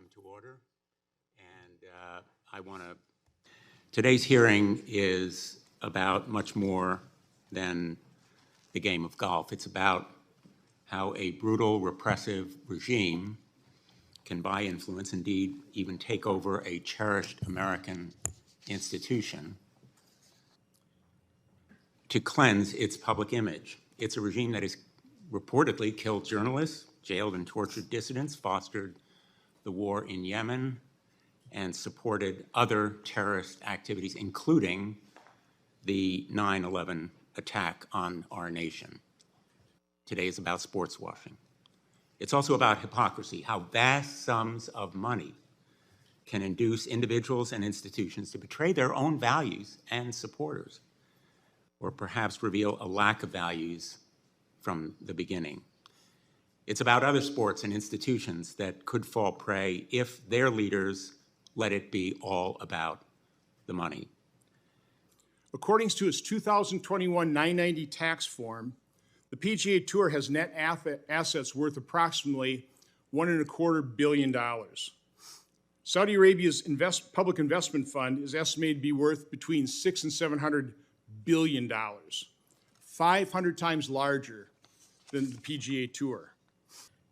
come to order. And today's hearing is about much more than the game of golf. It's about how a brutal, repressive regime can buy influence, indeed even take over a cherished American institution to cleanse its public image. It's a regime that has reportedly killed journalists, jailed and tortured dissidents, fostered the war in Yemen, and supported other terrorist activities, including the 9/11 attack on our nation. Today is about sports washing. It's also about hypocrisy, how vast sums of money can induce individuals and institutions to betray their own values and supporters, or perhaps reveal a lack of values from the beginning. It's about other sports and institutions that could fall prey if their leaders let it be all about the money. According to its 2021 990 tax form, the PGA Tour has net assets worth approximately $1.25 billion. Saudi Arabia's public investment fund is estimated to be worth between $600 and $700 billion, 500 times larger than the PGA Tour.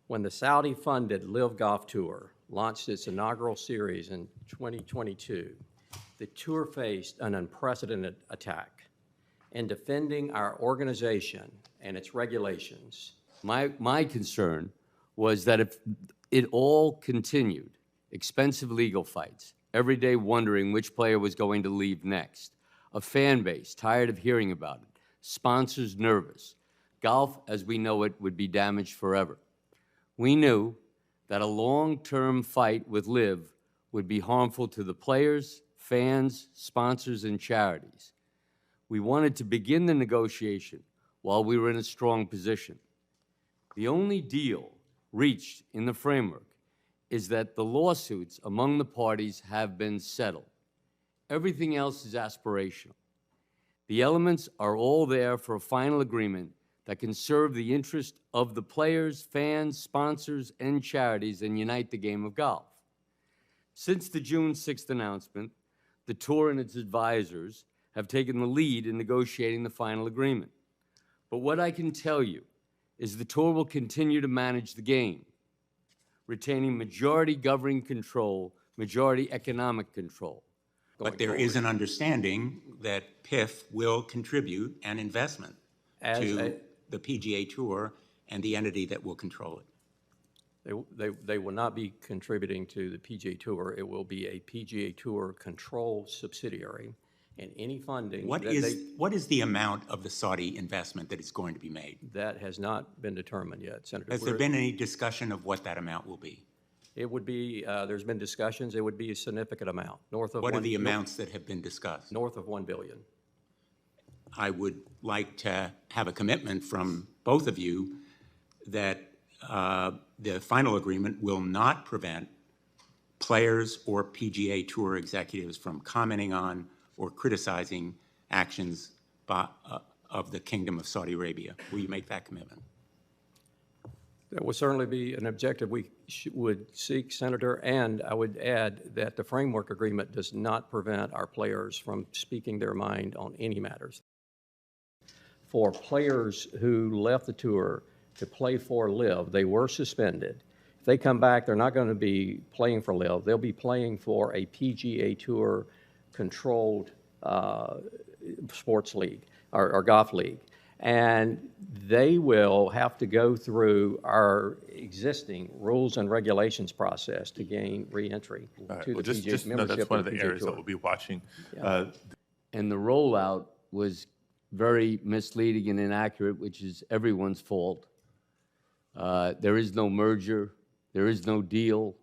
When the Saudi-funded LIV Golf Tour launched its inaugural series in 2022, the tour faced an unprecedented attack. In defending our organization and its regulations, my concern was that if it all continued, expensive legal fights, every day wondering which player was going to leave next, a fan base tired of hearing about it, sponsors nervous, golf as we know it would be damaged forever. We knew that a long-term fight with LIV would be harmful to the players, fans, sponsors, and charities. We wanted to begin the negotiation while we were in a strong position. The only deal reached in the framework is that the lawsuits among the parties have been settled. Everything else is aspirational. The elements are all there for a final agreement that can serve the interest of the players, fans, sponsors, and charities and unite the game of golf. Since the June 6th announcement, the tour and its advisors have taken the lead in negotiating the final agreement. But what I can tell you is the tour will continue to manage the game, retaining majority governing control, majority economic control. But there is an understanding that PIF will contribute an investment to the PGA Tour and the entity that will control it. They will not be contributing to the PGA Tour. It will be a PGA Tour controlled subsidiary, and any funding... What is the amount of the Saudi investment that is going to be made? That has not been determined yet, Senator. Has there been any discussion of what that amount will be? It would be, there's been discussions, it would be a significant amount, north of... What are the amounts that have been discussed? North of $1 billion. I would like to have a commitment from both of you that the final agreement will not prevent players or PGA Tour executives from commenting on or criticizing actions of the Kingdom of Saudi Arabia. Will you make that commitment? That would certainly be an objective we would seek, Senator, and I would add that the framework agreement does not prevent our players from speaking their mind on any matters. For players who left the tour to play for LIV, they were suspended. If they come back, they're not going to be playing for LIV. They'll be playing for a PGA Tour controlled sports league or golf league. And they will have to go through our existing rules and regulations process to gain re-entry to the PGA membership. That's one of the areas that we'll be watching. Yeah. And the rollout was very misleading and inaccurate, which is everyone's fault. There is no merger. There is no deal.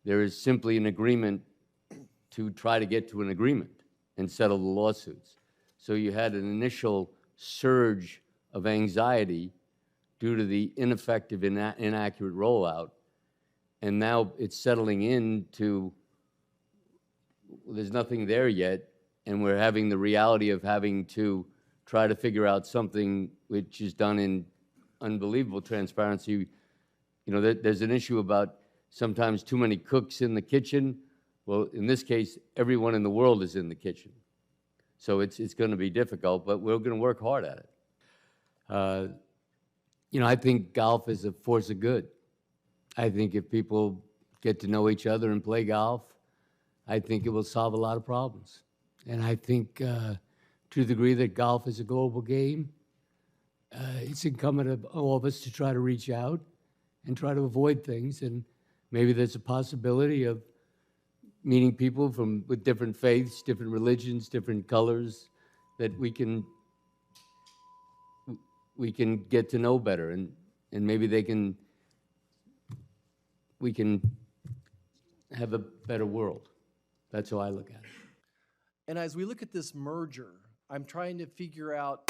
There is simply an agreement to try to get to an agreement and settle the lawsuits. So you had an initial surge of anxiety due to the ineffective, inaccurate rollout, and now it's settling into, there's nothing there yet, and we're having the reality of having to try to figure out something which is done in unbelievable transparency. You know, there's an issue about sometimes too many cooks in the kitchen. Well, in this case, everyone in the world is in the kitchen. So it's going to be difficult, but we're going to work hard at it. You know, I think golf is a force of good. I think if people get to know each other and play golf, I think it will solve a lot of problems. And I think to the degree that golf is a global game, it's incumbent on all of us to try to reach out and try to avoid things. And maybe there's a possibility of meeting people with different faiths, different religions, different colors, that we can get to know better, and maybe we can have a better world. That's how I look at it. And as we look at this merger, I'm trying to figure out